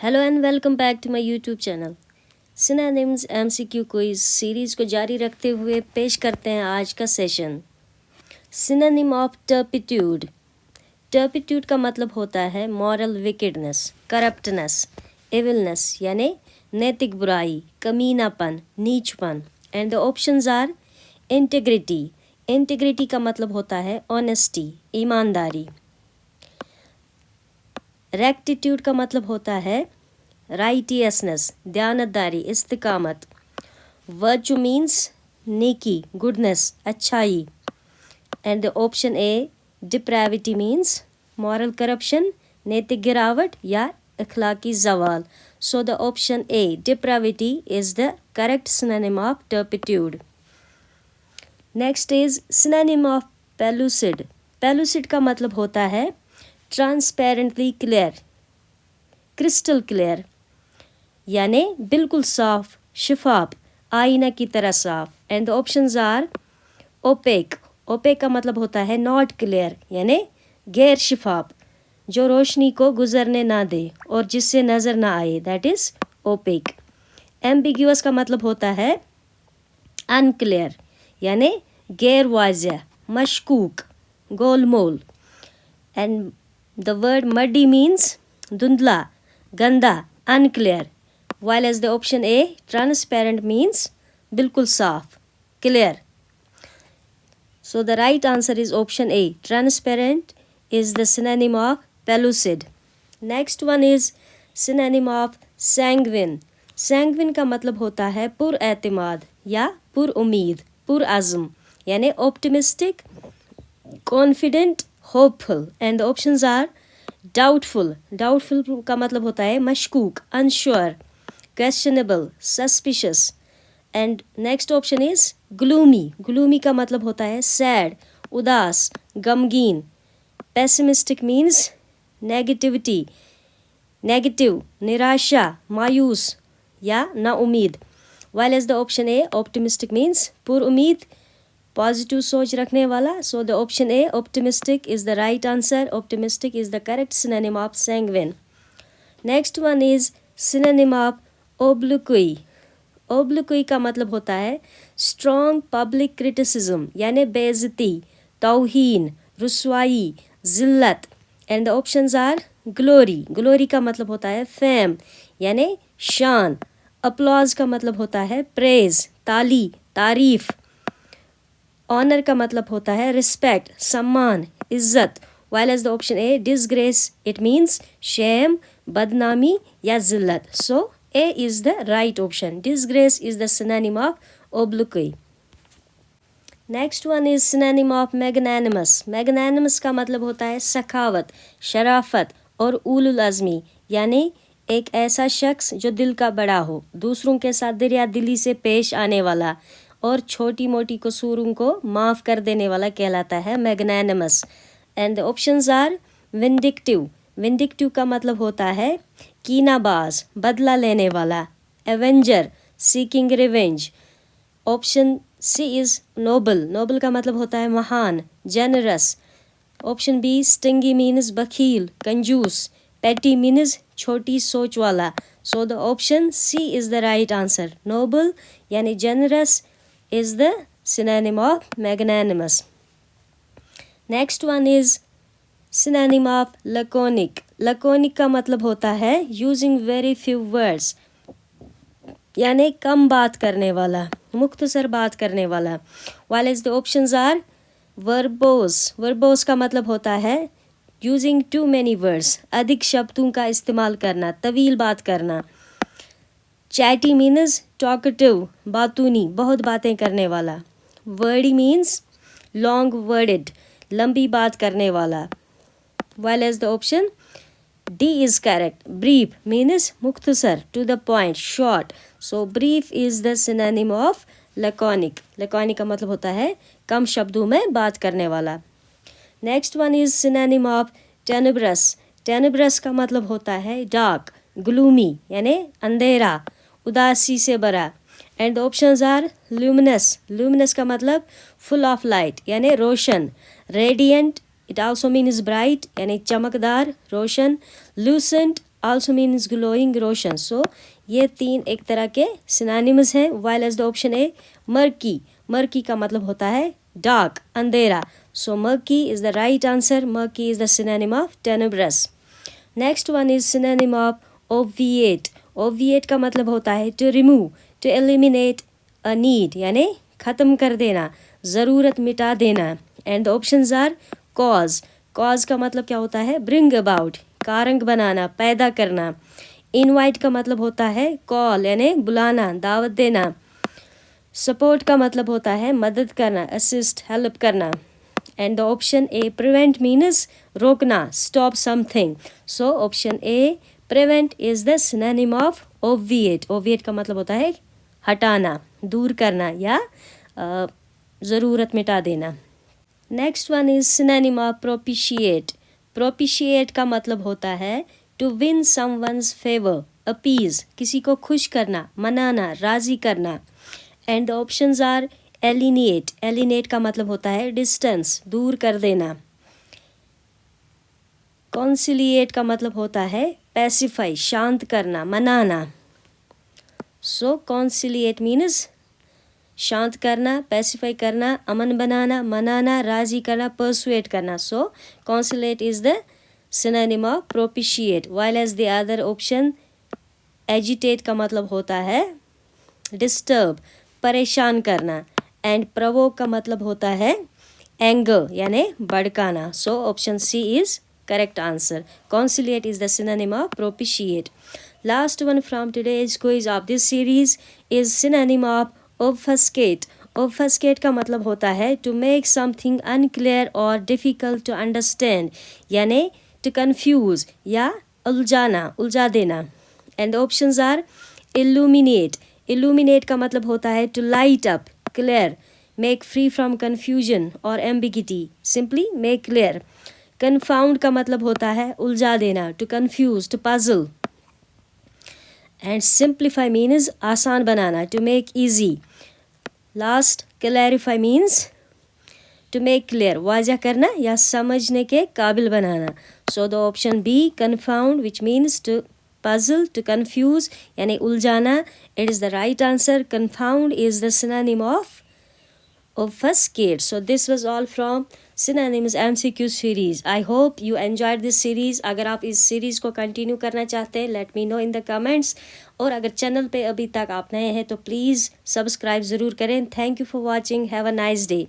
Hello and welcome back to my YouTube channel. Synonyms MCQ quiz series को जारी रखते हुए पेश करते हैं आज का session. Synonym of turpitude. Turpitude का मतलब होता है मॉरल विकेडनेस, करप्टनेस, एविलनेस यानी नैतिक बुराई, कमीनापन, नीचपन। And the options are integrity. Integrity का मतलब होता है ऑनेस्टी, ईमानदारी। रेक्टिट्यूड का मतलब होता है राइटियसनेस, दयानतदारी, इस्तिकामत। वर्चू मीन्स नेकी, गुडनेस, अच्छाई। And the option A depravity means moral corruption, नैतिक गिरावट या अखलाकी जवाल। So the option A depravity is the correct synonym of turpitude. Next is synonym of pellucid. Pellucid का मतलब होता है ट्रांसपेरेंटली क्लियर, क्रिस्टल क्लियर यानी बिल्कुल साफ, शिफाफ, आईना की तरह साफ। And the options are opaque. Opaque का मतलब होता है नॉट क्लियर यानी गैर शिफाफ, जो रोशनी को गुजरने ना दे और जिससे नज़र ना आए, दैट इज़ ओपेक। एम्बिग्यूअस का मतलब होता है अनक्लियर यानी गैर वाज़ेह, मशकूक, गोलमोल। And the word muddy means धुंधला, गंदा, unclear, while as the option A transparent means बिल्कुल साफ, clear. So the right answer is option A, transparent is the synonym of pellucid. Next one is synonym of sanguine. Sanguine का मतलब होता है पुरएतिमाद या पुरउम्मीद, पुरअज़्म यानी optimistic, confident, hopeful. And the options are doubtful. Doubtful का मतलब होता है मशकूक, unsure, questionable, suspicious. And next option is gloomy. Gloomy का मतलब होता है सैड, उदास, गमगीन। पेसिमिस्टिक मीन्स नेगेटिविटी, नेगेटिव, निराशा, मायूस या नाउमीद। While as the option A optimistic means पुरउम्मीद, पॉजिटिव सोच रखने वाला। So the option A optimistic is the right answer. Optimistic is the correct synonym of sanguine. Next one is synonym of obloquy. Obloquy का मतलब होता है strong public criticism यानी बेइज्जती, तौहीन, रुसवाई, जिल्लत। And the options are glory. Glory का मतलब होता है फेम यानी शान। अपलॉज का मतलब होता है प्रेज, ताली, तारीफ। ऑनर का मतलब होता है रिस्पेक्ट, सम्मान, इज्जत। While as the option A disgrace, it means shame, बदनामी या जिल्लत। So A is the right option. Disgrace is the synonym of obloquy. Next one is synonym of magnanimous. Magnanimous का मतलब होता है सखावत, शराफत और उलुल अज़मी यानी एक ऐसा शख्स जो दिल का बड़ा हो, दूसरों के साथ दरिया दिली से पेश आने वाला और छोटी मोटी कसूरों को माफ़ कर देने वाला कहलाता है magnanimous. And the options are vindictive. Vindictive का मतलब होता है कीनाबाज, बदला लेने वाला। Avenger, seeking revenge. Option C is noble. Noble का मतलब होता है महान, generous. Option B stingy means बखील, कंजूस। पेटी मीन्स छोटी सोच वाला। So the option C is the right answer. Noble यानी generous is the synonym of magnanimous. Next one is synonym of laconic. Laconic का मतलब होता है using very few words यानी कम बात करने वाला, मुख्तसर बात करने वाला। While as the options are verbose. Verbose का मतलब होता है using too many words, अधिक शब्दों का इस्तेमाल करना, तवील बात करना। चैटी मीन्स टॉकेटिव, बातूनी, बहुत बातें करने वाला। वर्डी मीन्स लॉन्ग वर्डेड, लंबी बात करने वाला। While as the option D is correct. Brief means मुख्तसर, to the point, short. So brief is the synonym of laconic. Laconic का मतलब होता है कम शब्दों में बात करने वाला। Next one is synonym of tenebrous. Tenebrous का मतलब होता है डार्क, ग्लूमी यानी अंधेरा, उदासी से भरा। And the options are luminous. Luminous का मतलब फुल ऑफ लाइट यानी रोशन। Radiant, it also means bright यानी चमकदार, रोशन। लूसेंट, also means glowing, रोशन. So ये तीन एक तरह के synonyms हैं. While as the option A, murky. Murky का मतलब होता है dark, अंधेरा. So murky is the right answer. Murky is the synonym of tenebrous. Next one is synonym of obviate. Obviate का मतलब होता है to remove, to eliminate a need, यानी ख़त्म कर देना, ज़रूरत मिटा देना. And the options are cause. Cause का मतलब क्या होता है? Bring about, कारक बनाना, पैदा करना. Invite का मतलब होता है call, यानी बुलाना, दावत देना. Support का मतलब होता है मदद करना, assist, help करना. And the option A, prevent means रोकना, stop something. So option A, prevent is the synonym of obviate. Obviate का मतलब होता है हटाना, दूर करना या ज़रूरत मिटा देना. Next one is synonym of propitiate. Propitiate का मतलब होता है to win someone's favor, appease, किसी को खुश करना, मनाना, राज़ी करना. And the options are alienate. Alienate का मतलब होता है distance, दूर कर देना. Conciliate का मतलब होता है pacify, शांत करना, मनाना. So conciliate means शांत करना, pacify करना, अमन बनाना, मनाना, राज़ी करना, persuade करना. So conciliate is the synonym of propitiate. While as the other option agitate का मतलब होता है disturb, परेशान करना. And provoke का मतलब होता है anger, यानी भड़काना. So option C is correct answer. Conciliate is the synonym of propitiate. Last one from today's quiz of this series is synonym of obfuscate. Obfuscate का मतलब होता है to make something unclear or difficult to understand, यानी to confuse या उलझाना, उलझा देना. And the options are illuminate. Illuminate का मतलब होता है to light up, clear, make free from confusion or ambiguity, simply make clear. Confound का मतलब होता है उलझा देना, to confuse, to puzzle. And simplify means आसान बनाना, to make easy. Last, clarify means to make clear, वाज़ह करना या समझने के काबिल बनाना. So the option B, confound, which means to puzzle, to confuse, यानी उलझाना, it is the right answer. Confound is the synonym of obfuscate. So this was all from synonyms MCQ series. I hope you enjoyed this series. अगर आप इस series को continue करना चाहते हैं, let me know in the comments. और अगर channel पे अभी तक आप नए हैं तो प्लीज़ सब्सक्राइब ज़रूर करें. Thank you for watching. Have a nice day.